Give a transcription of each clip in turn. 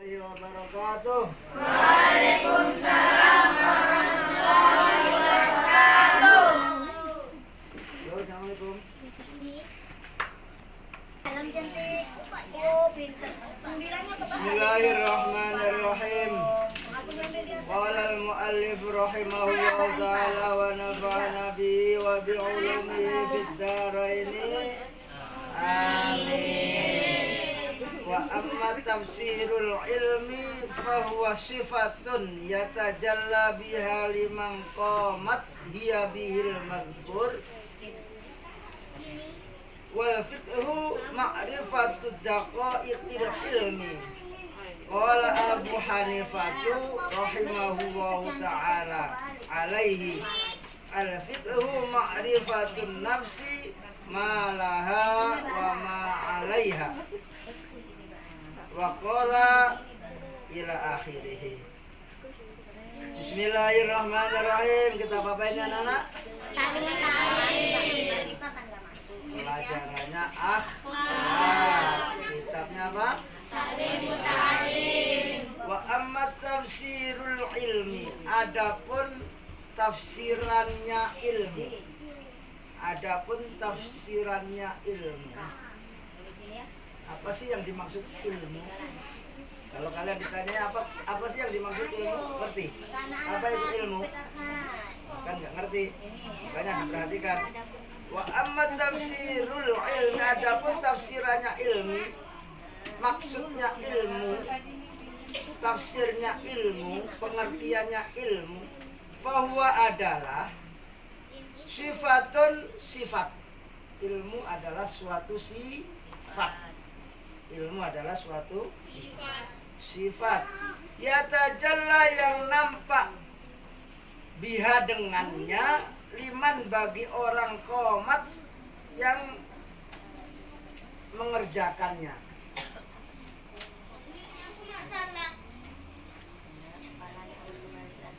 wabarakatuh. Waalaikumsalam warahmatullahi wabarakatuh. Halo, assalamualaikum. Bismillahirrahmanirrahim. Qala al-muallif rahimahullah ta'ala wa nafa'ana bihi wa bi'ulumihi fid dharaini. Amin. Wa amma tafsirul ilmi fahuwa sifatun yatajalla biha liman qamat hiya bihil madhkur wal fiqhu ma'rifatud daqaiqil ilmi. Qala Abu Hanifatu rahimahullahu ta'ala alaihi al fiqhu ma'rifatun nafsi ma laha wa ma 'alaiha wa qala ila akhirih. Bismillahirrahmanirrahim. Kita bacain anak-anak. Pelajarannya akhlak. Kitabnya apa? Wa amma tafsirul ilmi. Adapun tafsirannya ilmu. Adapun tafsirannya ilmu. Apa sih yang dimaksud ilmu? Kalau kalian ditanya apa sih yang dimaksud ilmu? Ngerti? Apa itu ilmu? Kan nggak ngerti. Makanya diperhatikan. Wa amma tafsirul ilmi. Adapun tafsirannya ilmi. Maksudnya ilmu. Tafsirnya ilmu. Pengertiannya ilmu. Fahuwa adalah sifatun sifat. Ilmu adalah suatu sifat. Ilmu adalah suatu sifat. Yatajalla yang nampak biha dengannya liman bagi orang qomat yang mengerjakannya.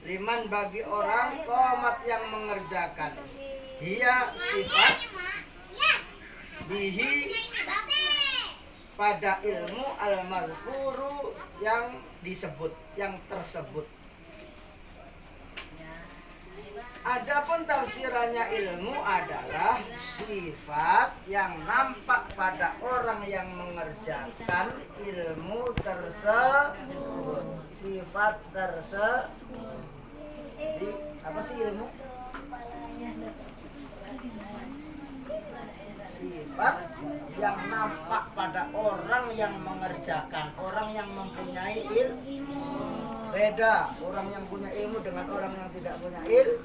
Liman bagi orang qomat yang mengerjakan. Dia sifat bihi pada ilmu al-mazkuru yang disebut, yang tersebut. Adapun tafsirannya ilmu adalah sifat yang nampak pada orang yang mengerjakan ilmu tersebut. Sifat tersebut. Jadi, apa sih ilmu? Sifat yang nampak pada orang yang mengerjakan, orang yang mempunyai ilmu. Beda orang yang punya ilmu dengan orang yang tidak punya ilmu,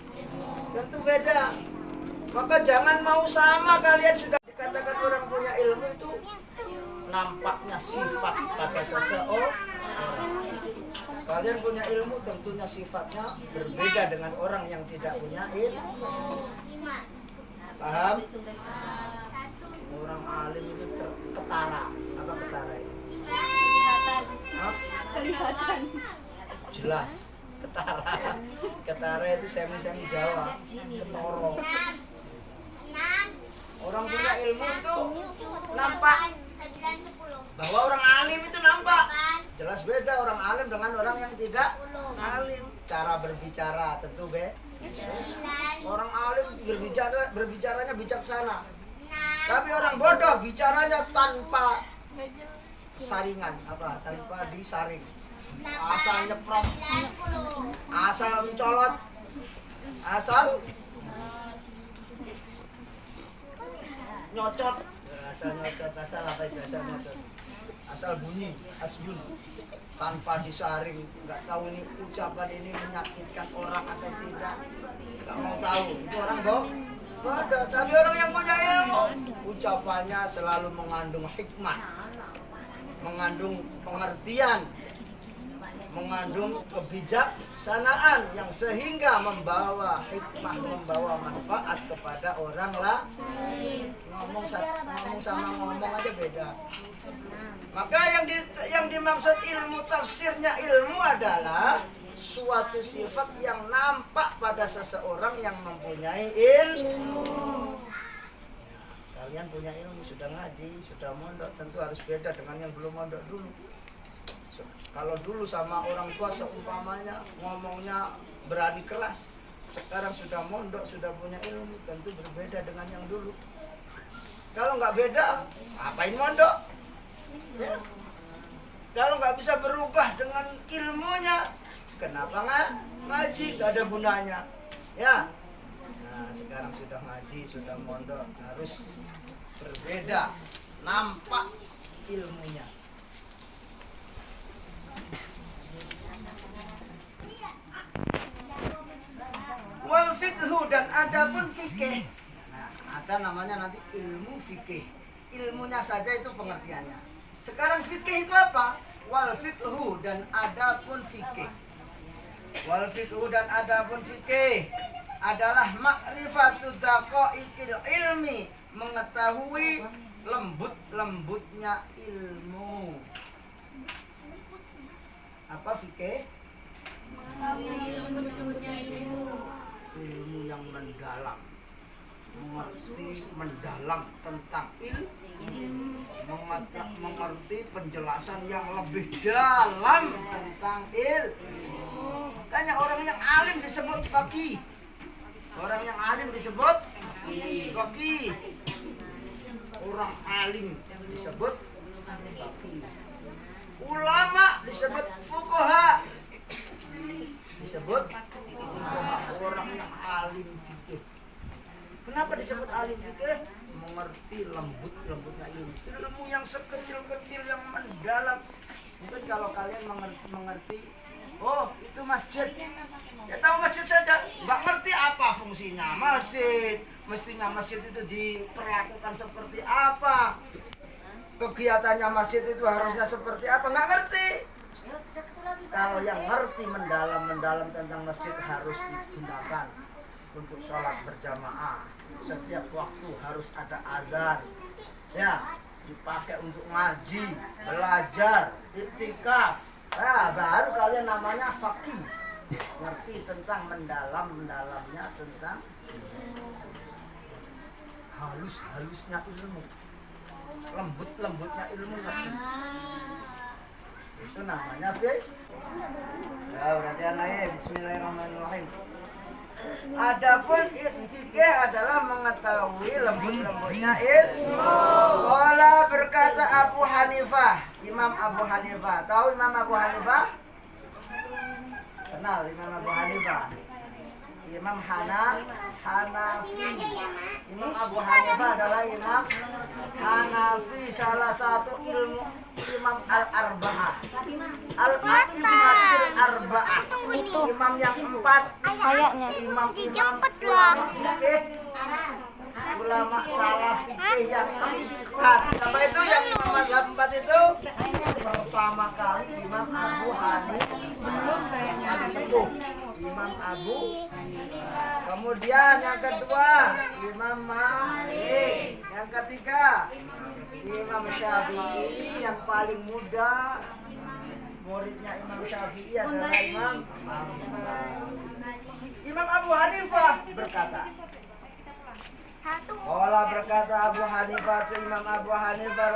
tentu beda. Maka jangan mau sama. Kalian sudah dikatakan orang punya ilmu itu nampaknya sifat pada seseorang. Kalian punya ilmu tentunya sifatnya berbeda dengan orang yang tidak punya ilmu. Paham? Orang alim itu ketara. Apa ketara itu? Kelihatan. Jelas. Ketara. Ketara itu semi-semi Jawa. Ketoro. Orang punya ilmu itu nampak. Bahwa orang alim itu nampak. Jelas beda orang alim dengan orang yang tidak alim. Cara berbicara tentu beda. Orang alim berbicaranya bijaksana. Tapi orang bodoh bicaranya tanpa saringan, tanpa disaring. Asal nyeprot, asal mencolot, asal nyocot, asal nyocot, asal apa itu asal nyocot, asal bunyi, asbun, tanpa disaring. Nggak tahu ini ucapan ini menyakitkan orang atau tidak, nggak mau tahu. Itu orang bodoh. Tapi orang yang punya ilmu, ucapannya selalu mengandung hikmah, mengandung pengertian, mengandung kebijaksanaan yang sehingga membawa hikmah, membawa manfaat kepada orang lain. Ngomong sama ngomong aja beda. Maka yang dimaksud ilmu, tafsirnya ilmu adalah suatu sifat yang nampak pada seseorang yang mempunyai ilmu. Kalian punya ilmu, sudah ngaji, sudah mondok, tentu harus beda dengan yang belum mondok dulu. Kalau dulu sama orang tua seumpamanya ngomongnya berani keras, sekarang sudah mondok, sudah punya ilmu, tentu berbeda dengan yang dulu. Kalau nggak beda, ngapain mondok? Ya. Kalau nggak bisa berubah dengan ilmunya, kenapa nggak ngaji? Nggak ada gunanya. Ya. Nah, sekarang sudah ngaji, sudah mondok, harus berbeda, nampak ilmunya. Wal fiqhu, dan ada pun fikih. Nah, ada namanya nanti ilmu fikih. Ilmunya saja itu pengertiannya. Sekarang fikih itu apa? Wal fiqhu, dan ada pun fikih. Wal fiqhu, dan ada pun fikih adalah ma'rifatu daqaiqil ilmi, mengetahui lembut-lembutnya ilmu. Apa fikih? Ilmu yang mendalam, mendalam tentang mengerti penjelasan yang lebih dalam tentang ilmu. Makanya orang yang alim disebut faqih. Orang yang alim disebut faqih. Orang alim disebut faqih. Ulama disebut fuqaha. Disebut orang yang alim fikih. Kenapa disebut alim fikih? Mengerti lembutnya ilmu. Ilmu yang sekecil-kecil yang mendalam. Mungkin kalau kalian mengerti, oh itu masjid, ya tahu masjid saja, nggak ngerti apa fungsinya masjid. Mestinya masjid itu diperlakukan seperti apa, kegiatannya masjid itu harusnya seperti apa, nggak ngerti. Kalau yang ngerti mendalam tentang masjid, harus digunakan untuk sholat berjamaah. Setiap waktu harus ada azan. Ya, dipakai untuk ngaji, belajar, iktikaf. Nah, baru kalian namanya faqih. Ngerti tentang mendalamnya tentang halus-halusnya ilmu. Lembut-lembutnya ilmu ngerti. Itu namanya fikih. Ya, berarti anaknya bismillahirrahmanirrahim. Adapun fikih adalah mengetahui lembut-lembutnya ilmu. Qala, berkata Abu Hanifah, Imam Abu Hanifah. Tahu Imam Abu Hanifah? Kenal Imam Abu Hanifah? Imam Hanafi. Imam Abu Hanifah adalah Imam Hanafi, salah satu ilmu Imam Al-Arba'ah. Al-A'immatul Arba'ah. Itu imam yang empat. Kayaknya. Imam ulama fikih, ulama salaf fikih yang empat. Siapa itu yang imam empat itu? Pertama kali Imam Abu Hanifah, yang paling sepuh, Imam Abu. Kemudian yang kedua Imam Malik. Yang ketiga Imam Syafi'i, yang paling muda. Muridnya Imam Syafi'i adalah Imam Ahmad. Imam Abu Hanifah berkata, Qala, berkata Abu Hanifah, Imam Abu Hanifah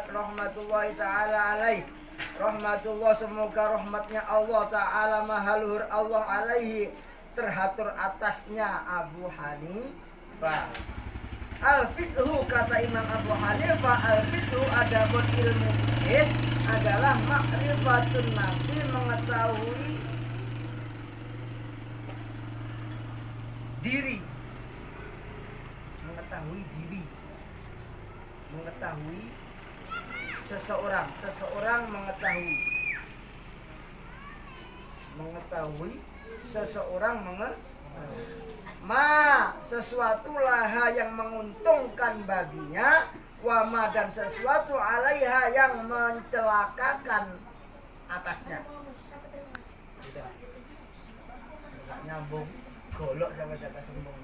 rahmatullahi ta'ala alaih. Rahmatullah, semoga rahmatnya Allah ta'ala maha luhur Allah alaihi, terhatur atasnya Abu Hanifah. Al-fiqhu, kata Imam Abu Hanifah, al-fiqhu adapun ilmu fikih adalah ma'rifatun nafsi, mengetahui diri. Mengetahui seseorang seseorang sesuatu laha yang menguntungkan baginya, wama dan sesuatu alaiha yang mencelakakan atasnya. Tidak nyambung, golok sama jaka sembung.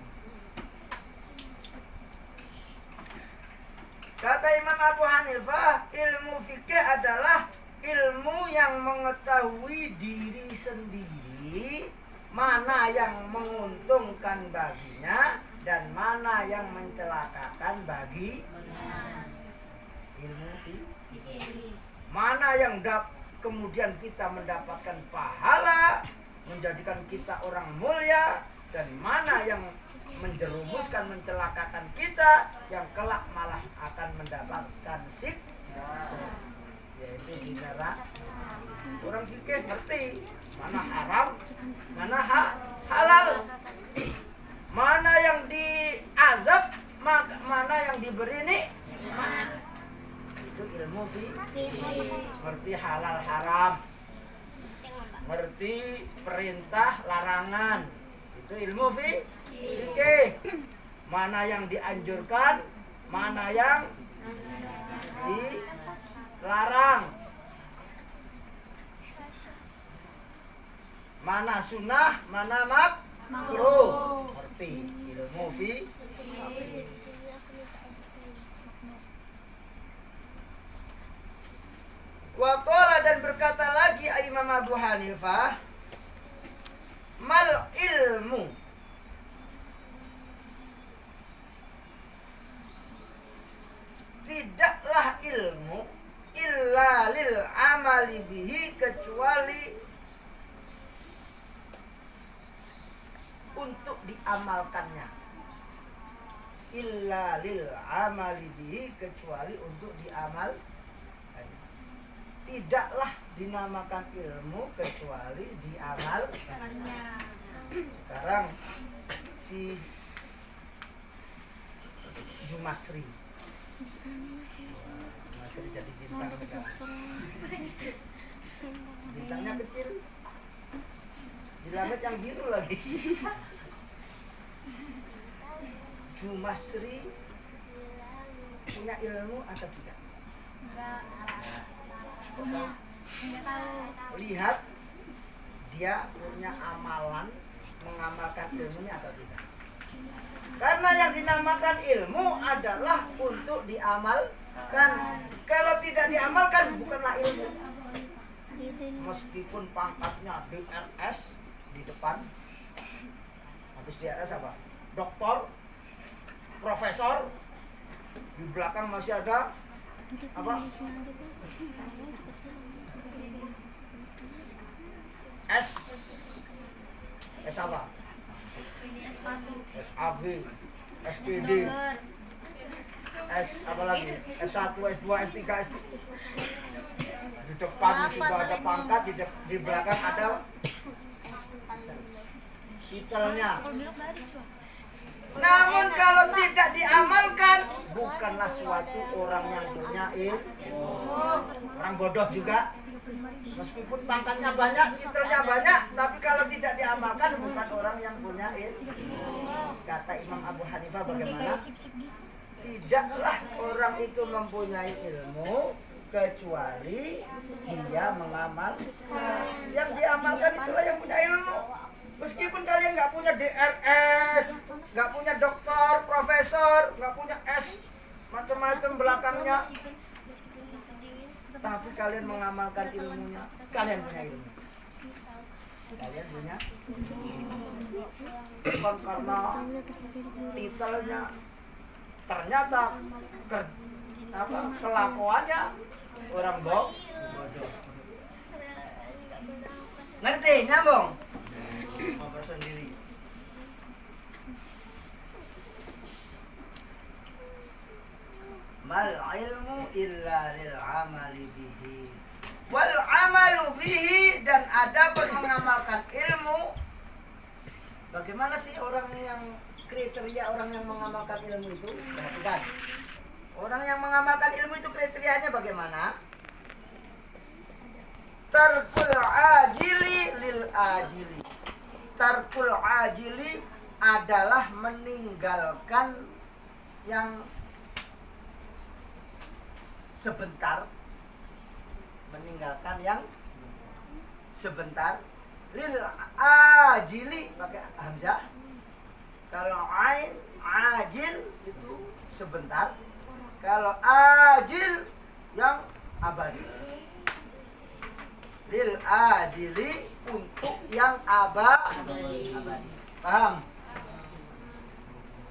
Kata Imam Abu Hanifah, ilmu fikih adalah ilmu yang mengetahui diri sendiri, mana yang menguntungkan baginya dan mana yang mencelakakan bagi ilmu fikih. mana yang kemudian kita mendapatkan pahala, menjadikan kita orang mulia, dan mana yang menjerumuskan, mencelakakan kita, yang kelak malah akan mendapatkan siksa, yaitu di neraka. Orang fikih ngerti mana haram, mana halal, mana yang diazab, mana yang diberi nikmat. Itu ilmu fikih. Ngerti halal haram, ngerti perintah larangan. Itu ilmu fikih. Mana yang dianjurkan, mana yang dilarang, mana sunnah, mana makruh. Ngerti ilmu fikih. Waqala, dan berkata lagi Imam Abu Hanifah, mal ilmu tidaklah ilmu illa lil amali bihi, kecuali untuk diamalkannya. Illa lil amali bihi, kecuali untuk diamal. Tidaklah dinamakan ilmu kecuali diamalkannya. Sekarang si Jumasri jadi bintang negara. Bintangnya kecil, di langit yang biru lagi. Jumasri punya ilmu atau tidak? Enggak tahu. Lihat dia punya amalan, mengamalkan ilmunya atau tidak. Karena yang dinamakan ilmu adalah untuk diamalkan. Kalau tidak diamalkan bukanlah ilmu. Meskipun pangkatnya DRS di depan, habis DRS apa? Doktor, profesor, di belakang masih ada apa? S apa? SAG, SPD, S apa lagi? S1, S2, S3, S3. Di depan sudah ada pangkat, di belakang ada titelnya. Namun kalau tidak diamalkan, bukanlah suatu orang yang punya ilmu. Orang bodoh juga. Meskipun pangkatnya banyak, titelnya banyak, tapi kalau tidak diamalkan bukan orang yang punya ilmu. Kata Imam Abu Hanifah bagaimana? Tidaklah orang itu mempunyai ilmu kecuali dia mengamalkan. Yang diamalkan itulah yang punya ilmu. Meskipun kalian nggak punya DRS, nggak punya doktor, profesor, nggak punya S, macam-macam belakangnya, tapi kalian mengamalkan ilmunya, kalian punya ilmu. Kalian punya, bukan karena titelnya, ternyata kelakuannya orang bodoh. Ngerti? Nyambung? Ngobrol sendiri. Mal ilmu illa lil amali bihi wal amalu bihi, dan ada pun mengamalkan ilmu. Bagaimana sih orang yang kriteria orang yang mengamalkan ilmu itu? Perhatikan. Orang yang mengamalkan ilmu itu kriterianya bagaimana? Tarkul ajili lil ajili. Tarkul ajili adalah meninggalkan yang sebentar, meninggalkan yang sebentar. Lil ajili pakai hamzah. Kalau ain ajil itu sebentar. Kalau ajil yang abadi. Lil ajili untuk yang abadi. Paham?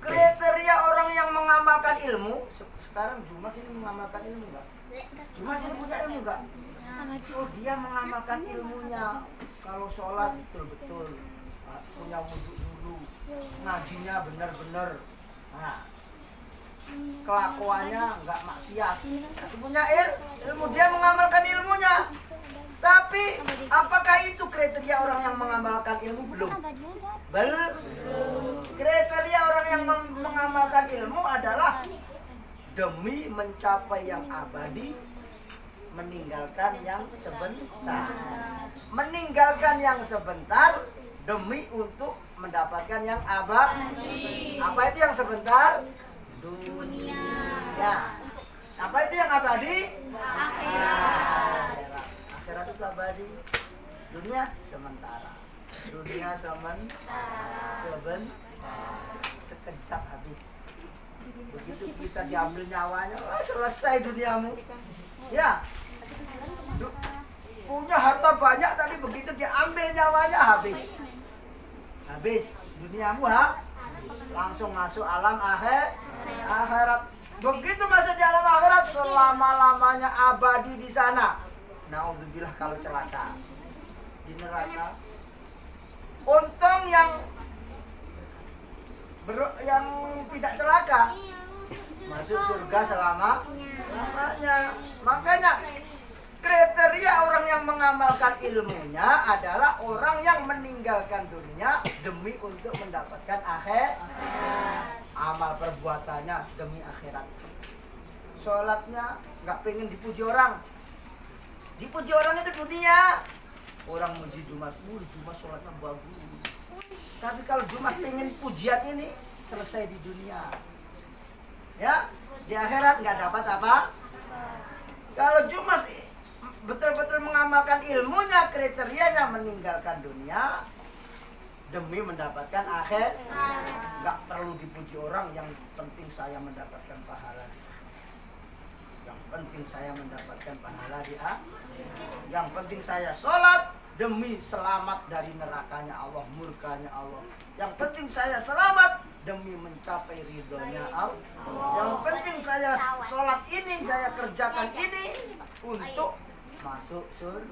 Kriteria orang yang mengamalkan ilmu. Sekarang Jumas ini mengamalkan ilmu enggak? Jumas ini punya ilmu enggak? Oh, dia mengamalkan ilmunya. Kalau sholat betul-betul punya wudhu dulu, ngajinya benar-benar. Nah, kelakuannya enggak maksiat. Punya ilmu, dia mengamalkan ilmunya. Tapi apakah itu kriteria orang yang mengamalkan ilmu? Belum. Belum. Kriteria orang yang mengamalkan ilmu adalah demi mencapai yang abadi, meninggalkan yang sebentar. Meninggalkan yang sebentar demi untuk mendapatkan yang abadi. Apa itu yang sebentar? Dunia. Ya. Apa itu yang abadi? Akhirat. Akhirat itu abadi. Dunia sementara. Dunia sebentar. Sekejap habis. Begitu kita diambil nyawanya, selesai duniamu. Ya. Punya harta banyak tapi begitu diambil nyawanya habis. Habis duniamu langsung masuk alam akhirat. Begitu masuk di alam akhirat selama-lamanya abadi di sana. Nauzubillah kalau celaka di neraka. Untung yang tidak celaka masuk surga selama-lamanya. Makanya kriteria orang yang mengamalkan ilmunya adalah orang yang meninggalkan dunia demi untuk mendapatkan akhirat. Amal perbuatannya demi akhirat. Sholatnya nggak pengen dipuji orang. Dipuji orang itu dunia. Orang muji Jumas, Jumas sholatnya bagus. Tapi kalau Jumas pengen pujian ini selesai di dunia. Ya, di akhirat nggak dapat apa. Kalau Jumas betul-betul mengamalkan ilmunya, kriterianya meninggalkan dunia demi mendapatkan akhir. Nggak perlu dipuji orang, yang penting saya mendapatkan pahala. Yang penting saya mendapatkan pahala di akhirat. Yang penting saya sholat demi selamat dari nerakanya Allah, murkanya Allah. Yang penting saya selamat demi mencapai ridhonya Allah. Yang penting saya sholat ini, saya kerjakan ini untuk masuk surga,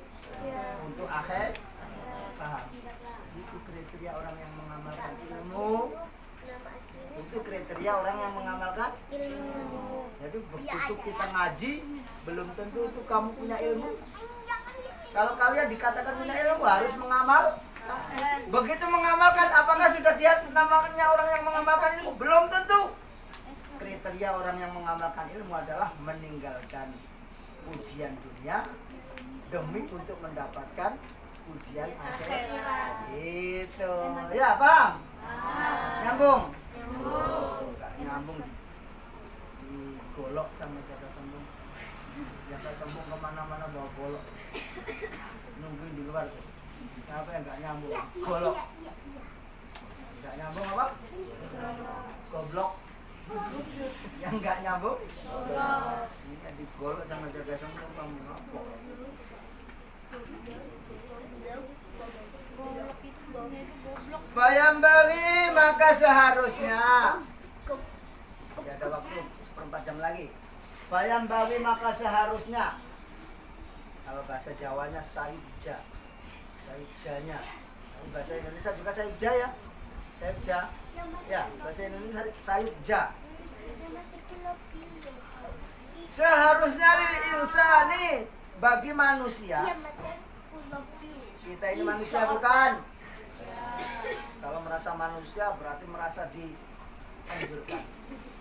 untuk akhir. Paham? Itu kriteria orang yang mengamalkan ilmu. Itu kriteria orang yang mengamalkan ilmu. Jadi begitu kita ngaji, belum tentu itu kamu punya ilmu. Kalau kalian dikatakan punya ilmu harus mengamal. Begitu mengamalkan, apakah sudah dia namanya orang yang mengamalkan ilmu? Belum tentu. Kriteria orang yang mengamalkan ilmu adalah meninggalkan ujian dunia demi untuk mendapatkan ujian akhirat. Gitu. Ya, paham? Nyambung? Enggak nyambung. Digolok sama jaga sembung. Jaga sembung kemana-mana bawa golok. Nungguin di luar tuh. Siapa yang enggak nyambung? Golok. Enggak nyambung apa? Goblok. Yang enggak nyambung? Goblok. Ini digolok sama jaga sembung kamu ngapok. Bayambari maka seharusnya. Masih ada waktu 1/4 jam lagi. Bayambari maka seharusnya. Kalau bahasa Jawanya saija. Saijanya. Bahasa Indonesia juga saija ya. Saija. Ya, bahasa Indonesia saija. Seharusnya lil insani, bagi manusia. Kita ini manusia bukan? Kalau merasa manusia berarti merasa dianjurkan.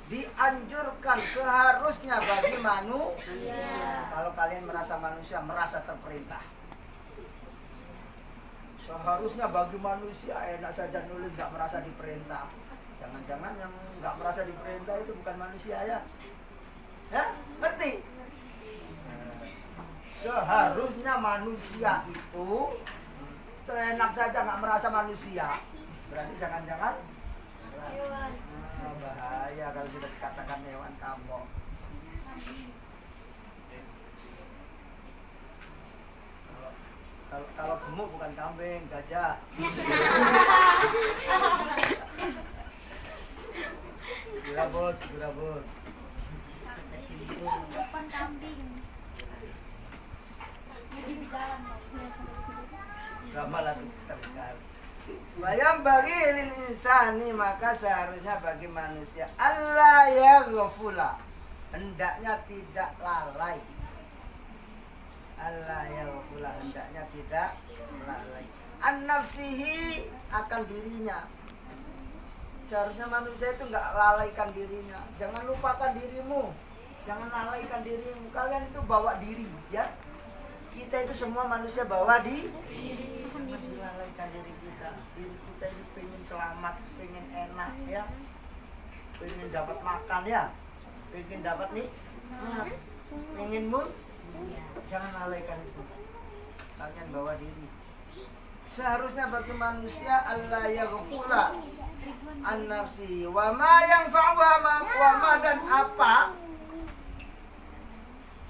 Dianjurkan seharusnya bagi manusia. Kalau kalian merasa manusia, merasa terperintah. Seharusnya bagi manusia, enak saja nulis gak merasa diperintah. Jangan-jangan yang gak merasa diperintah itu bukan manusia ya. Ya, ngerti? Seharusnya manusia itu enak saja nggak merasa manusia. Berarti jangan-jangan bahaya kalau sudah dikatakan hewan kamu. Kalau gemuk bukan kambing, gajah. Gurabut. Bukan kambing. Ramalan terkali. Bayam bagi lil insani, maka seharusnya bagi manusia Allah yaghfula, hendaknya tidak lalai. Allah yaghfula, hendaknya tidak lalai. An nafsihi, akan dirinya. Seharusnya manusia itu enggak lalaikan dirinya. Jangan lupakan dirimu. Jangan lalaikan dirimu. Kalian itu bawa diri, ya. Kita itu semua manusia bawa diri. Jangan dilalaikan diri kita. Diri kita ini pengen selamat, pengen enak, ya. Pengen dapat makan, ya. Pengen dapat nih. Pengen mun. Jangan lalaikan itu. Kalian bawa diri. Seharusnya bagi manusia Allah yaghfula an nafsi wa ma yanfa'uha wa ma, dan apa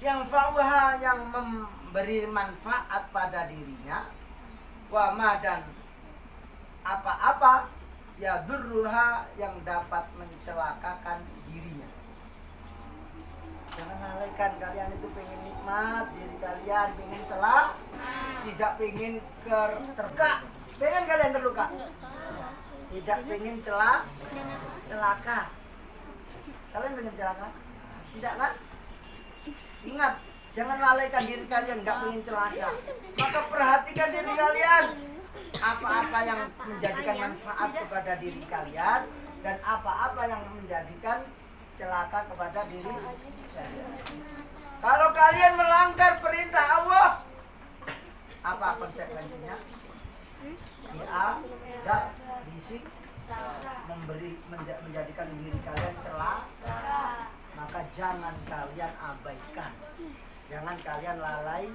yang fa'uha, yang memberi manfaat pada dirinya, wa ma, dan apa-apa ya durruha, yang dapat mencelakakan dirinya. Jangan lalaikan. Kalian itu pengen nikmat, diri kalian pengen tidak pengen terluka. Pengen kalian terluka? Tidak pengen celaka. Kalian pengen celaka? Tidak kan? Ingat, jangan lalaikan diri kalian, nggak pengen celaka. Maka perhatikan diri kalian. Apa-apa yang menjadikan manfaat kepada diri kalian, dan apa-apa yang menjadikan celaka kepada diri kalian. Kalau kalian melanggar perintah Allah, apa konsekuensinya? Tidak bisik, menjadikan diri kalian celaka. Maka jangan kalian abaikan, jangan kalian lalai.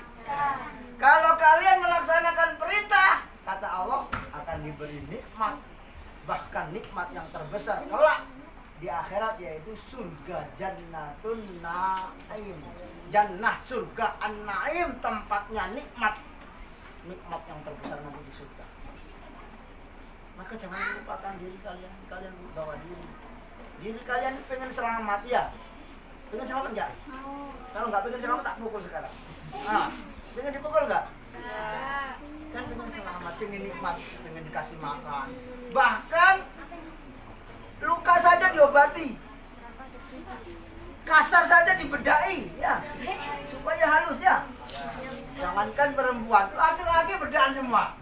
Kalau kalian melaksanakan perintah, kata Allah, akan diberi nikmat, bahkan nikmat yang terbesar kelak di akhirat, yaitu surga jannatun na'im. Jannah, surga an-na'im, tempatnya nikmat yang terbesar nanti di surga. Maka jangan lupakan diri kalian. Kalian bawa diri kalian pengen selamat, ya. Pengen selamat enggak? Kalau enggak pengen selamat, tak pukul sekarang. Pengen dipukul enggak? Kan pengen selamat, pengen nikmat, pengen dikasih makan. Bahkan luka saja diobati, kasar saja dibedai, ya, supaya halus, ya. Jangankan perempuan, laki-laki bedahan semua.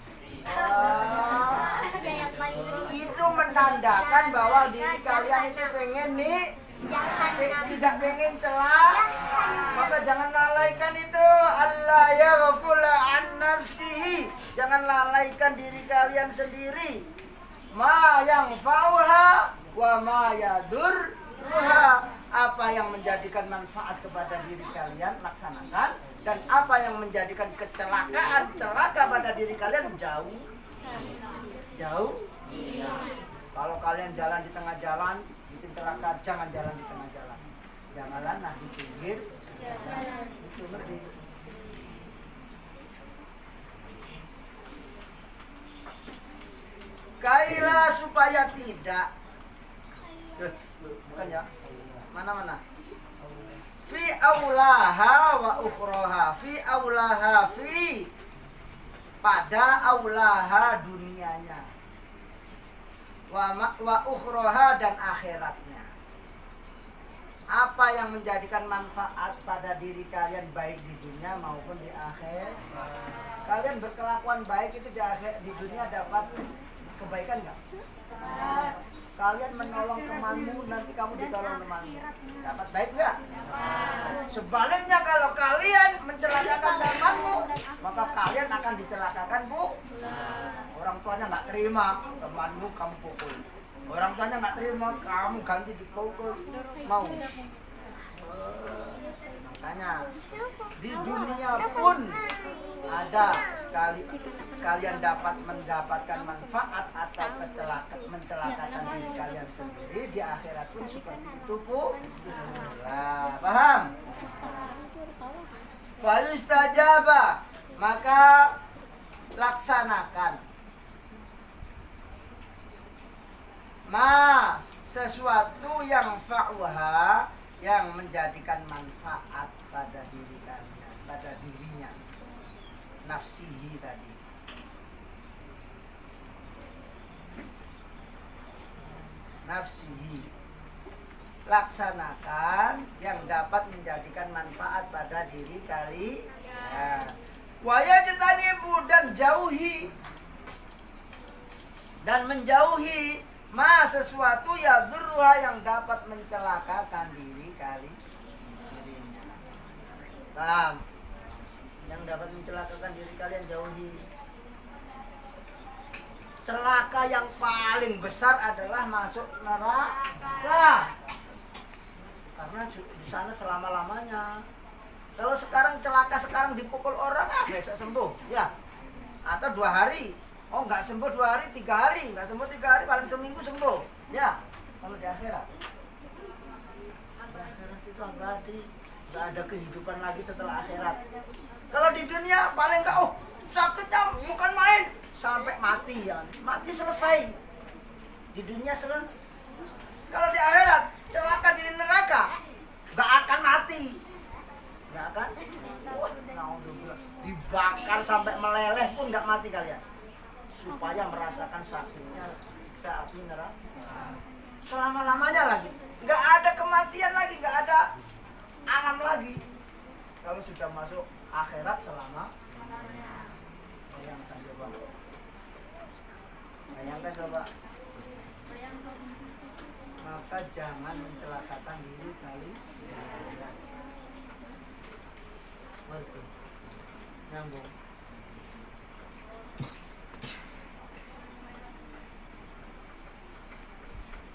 Itu menandakan bahwa diri kalian itu pengen tidak pengen celah. Maka jangan lalaikan itu. Allah yaghfula an nafsihi, jangan lalaikan diri kalian sendiri. Ma yang fauha wa ma yadurruha, apa yang menjadikan manfaat kepada diri kalian laksanakan, dan apa yang menjadikan celaka pada diri kalian jauh. Kalau kalian jalan di tengah jalan bikin celaka, jangan jalan di tengah jalan, janganlah di pinggir jalan. Itu ngerti. Kaila, supaya tidak, bukan ya, mana fi aulaha wa ukhroha, fi aulaha, fi pada aulaha dunianya, wa ukhroha, dan akhiratnya. Apa yang menjadikan manfaat pada diri kalian baik di dunia maupun di akhir. Kalian berkelakuan baik itu di dunia dapat kebaikan enggak? Kalian menolong temanmu, nanti kamu ditolong temanmu, dapat baik enggak? Sebaliknya, kalau kalian mencelakakan temanmu, maka kalian akan dicelakakan, Bu. Orang tuanya nggak terima, temanmu kamu pukul. Orang tuanya nggak terima, kamu ganti dipukul. Mau? Makanya di dunia pun ada sekali kalian dapat mendapatkan manfaat atau mencelakakan diri kalian sendiri, di akhirat pun seperti itu, Bu. Nah, paham? Fa yustajaba, maka laksanakan sesuatu yang fa'uha, yang menjadikan manfaat pada diri kalian, pada dirinya. nafsihi tadi. Nafsihi, laksanakan yang dapat menjadikan manfaat pada diri kalian. Wa yajtanibu, dan jauhi dan menjauhi ma sesuatu ya dzurruha yang dapat mencelakakan diri dirinya. Paham? Yang dapat mencelakakan diri kalian jauhi. Celaka yang paling besar adalah masuk neraka. Karena di sana selama-lamanya. Kalau sekarang celaka, sekarang dipukul orang, besok sembuh, ya. Atau 2 hari. Oh, nggak sembuh 2 hari, 3 hari. Nggak sembuh 3 hari, paling seminggu sembuh. Ya, kalau di akhirat. Di akhirat itu abadi. Nggak ada kehidupan lagi setelah akhirat. Kalau di dunia, paling nggak, oh, sakitnya bukan main. Sampai mati, ya. Mati selesai. Di dunia selesai. Kalau di akhirat, celaka di neraka, nggak akan mati. Nggak akan. Wah, naudzubillah. Dibakar sampai meleleh pun nggak mati kalian. Supaya merasakan sakitnya siksa api neraka. Selama-lamanya lagi. Nggak ada kematian lagi, nggak ada alam lagi. Kalau sudah masuk akhirat selama. Bayangkan coba. Bayangkan coba. Maka jangan mencelakakan diri kalian. Waduh, nyambung.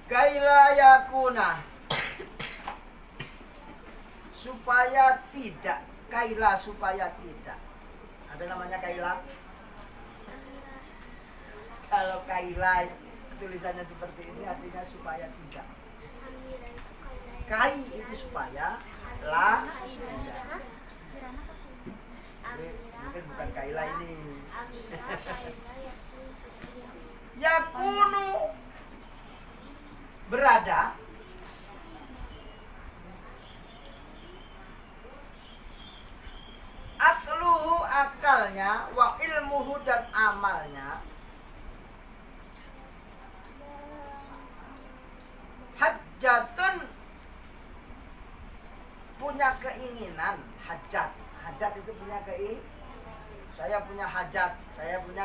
Kaila yakuna, supaya tidak. Kaila, supaya tidak. Ada namanya kaila. Kalau kaila tulisannya seperti ini artinya supaya tidak. Kai itu supaya, la tidak. Mungkin bukan kaila ini. Yakunu, berada. Akluhu, akalnya, wa ilmuhu, dan amalnya. Hajatun, punya keinginan. Hajat itu punya saya punya hajat, saya punya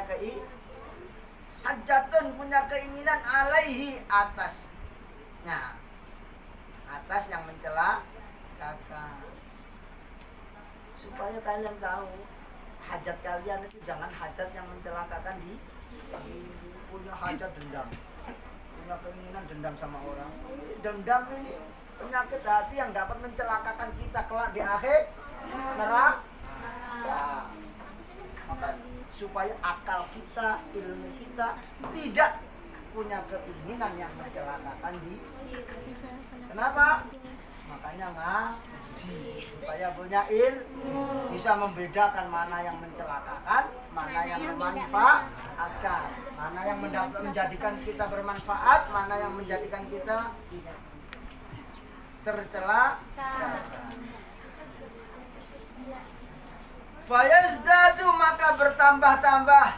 hajatun, punya keinginan, alaihi, atasnya, atas yang mencelakakan. Supaya kalian tahu, hajat kalian itu jangan hajat yang mencelakakan punya hajat dendam, punya keinginan dendam sama orang. Dendam ini penyakit hati yang dapat mencelakakan kita kelak di akhir neraka. Maka supaya akal kita, ilmu kita tidak punya keinginan yang mencelakakan kenapa? Makanya ngaji, supaya punya ilmu, bisa membedakan mana yang mencelakakan, mana yang memanfaatkan, mana yang menjadikan kita bermanfaat, mana yang menjadikan kita tercela. Fayazdadu, maka bertambah-tambah.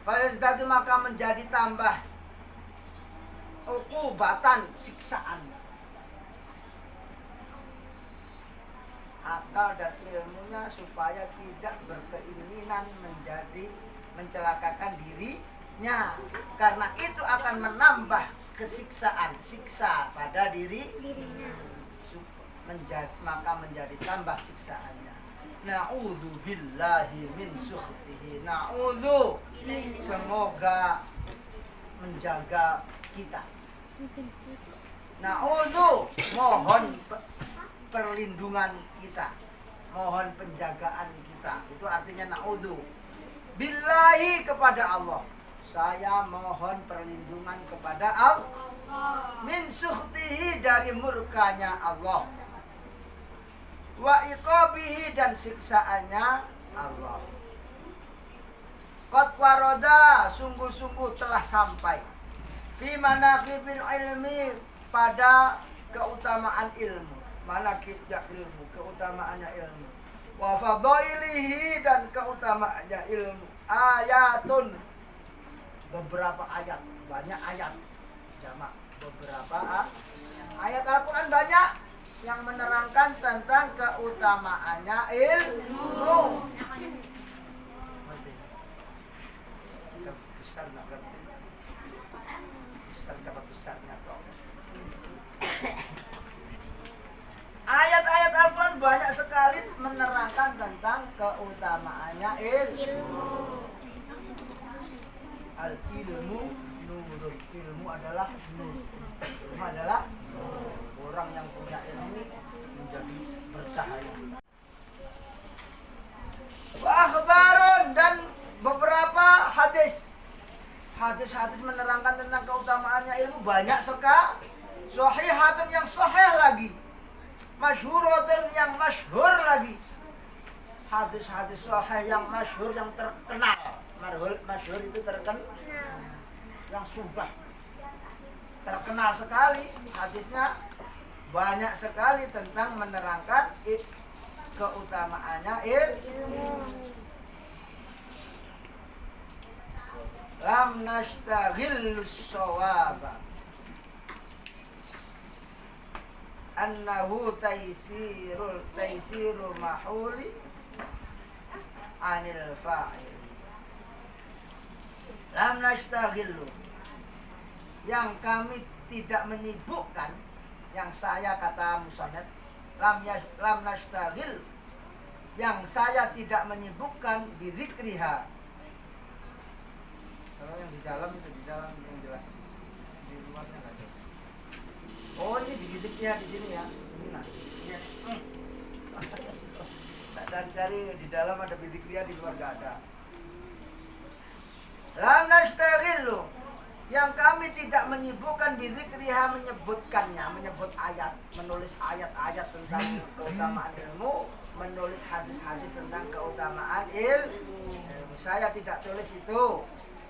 Fayazdadu, maka menjadi tambah. Uqubatan, siksaan. Akal dan ilmunya supaya tidak berkeinginan mencelakakan dirinya, karena itu akan menambah kesiksaan, siksa pada dirinya. Maka menjadi tambah siksaannya. Na'udzu billahi min sukhtihi. Na'udzu, semoga menjaga kita. Na'udzu, mohon perlindungan kita, mohon penjagaan kita. Itu artinya na'udzu billahi, kepada Allah. Saya mohon perlindungan kepada Allah min sukhtihi, dari murkanya Allah, wa iqabihi, dan siksaannya Allah. Qad waroda, sungguh-sungguh telah sampai, fi manaqibil ilmi, pada keutamaan ilmu. Manaqibnya ilmu, keutamaannya ilmu. wa fadailihi dan keutamaannya ilmu. Ayatun beberapa ayat, banyak ayat. Jamak beberapa ayat Al-Qur'an banyak yang menerangkan tentang keutamaannya ilmu. Besar nggak berarti? Besar dapat besarnya toh. Ayat-ayat Al-Quran banyak sekali menerangkan tentang keutamaannya ilmu. Al-ilmu nurun. Ilmu adalah nur. Ilmu adalah orang yang punya ilmu menjadi bercahaya. Wa akhbarun dan beberapa hadis. Hadis-hadis menerangkan tentang keutamaannya ilmu banyak sekali. Sahihatun yang sahih lagi. Masyhuratun yang masyhur lagi. Hadis-hadis sahih yang masyhur, yang terkenal. Masyhur itu terkenal. Yang sudah terkenal sekali hadisnya, banyak sekali tentang menerangkan keutamaannya ilmu. Lam nastaghillus shawaba annahu taysirul mahuli anil fa'il. Lam nastaghillu, yang kami tidak menyibukkan, yang saya kata musannad lam nastaghil, yang saya tidak menyibukkan bidzikriha. Kalau yang di dalam itu, di dalam yang jelas, di luarnya nggak jelas. Oh, ini diditiknya di sini ya. Nah, ya. Cari-cari di dalam ada bidzikriha, di luar nggak ada. Lam nastaghillu, yang kami tidak menyibukkan bidzikriha, menyebutkannya, menyebut ayat, menulis ayat-ayat tentang keutamaan ilmu, menulis hadis-hadis tentang keutamaan ilmu. Saya tidak tulis itu.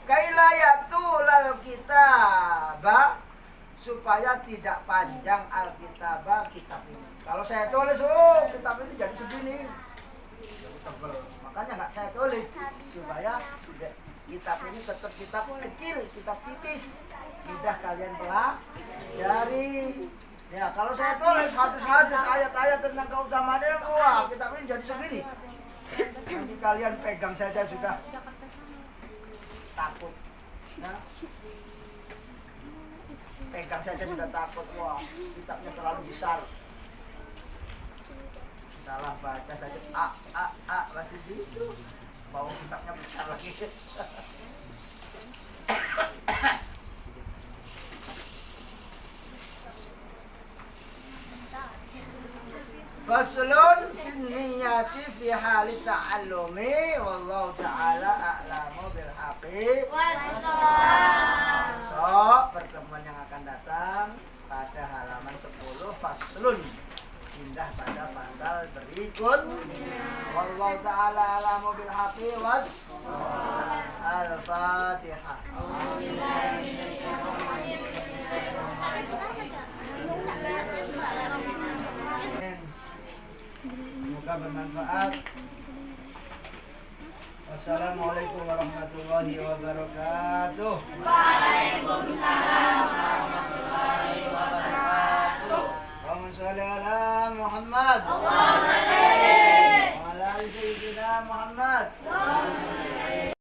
Kailayatulal kitabah, supaya tidak panjang al-kitabah, kitab ini. Kalau saya tulis, oh kitab ini jadi segini, jadi tebal. Makanya nggak saya tulis, supaya kitab ini tetap kitab kecil, kitab tipis, mudah kalian pelajari. Ya, kalau saya tulis hadis-hadis, ayat-ayat tentang keutamaan ilmu, wah, kitab ini jadi segini. Nanti kalian pegang saja sudah takut. Nah, pegang saja sudah takut, wah, kitabnya terlalu besar. Salah baca saja, masih gitu. Bawa kitabnya besar lagi. Faslun fin niyati fi hali ta'allumi, wallahu ta'ala a'lamu bil haqqi. So, pertemuan yang akan datang pada halaman 10, faslun, pindah pada pasal berikut. Wallahu ta'ala a'lamu bil haqqi was al-Fatihah. Semoga bermanfaat. Wassalamualaikum warahmatullahi wabarakatuh. Waalaikumsalam warahmatullahi wabarakatuh. Allahumma shalli ala Muhammad. Allahumma shalli wa ala ali sayyidina Muhammad.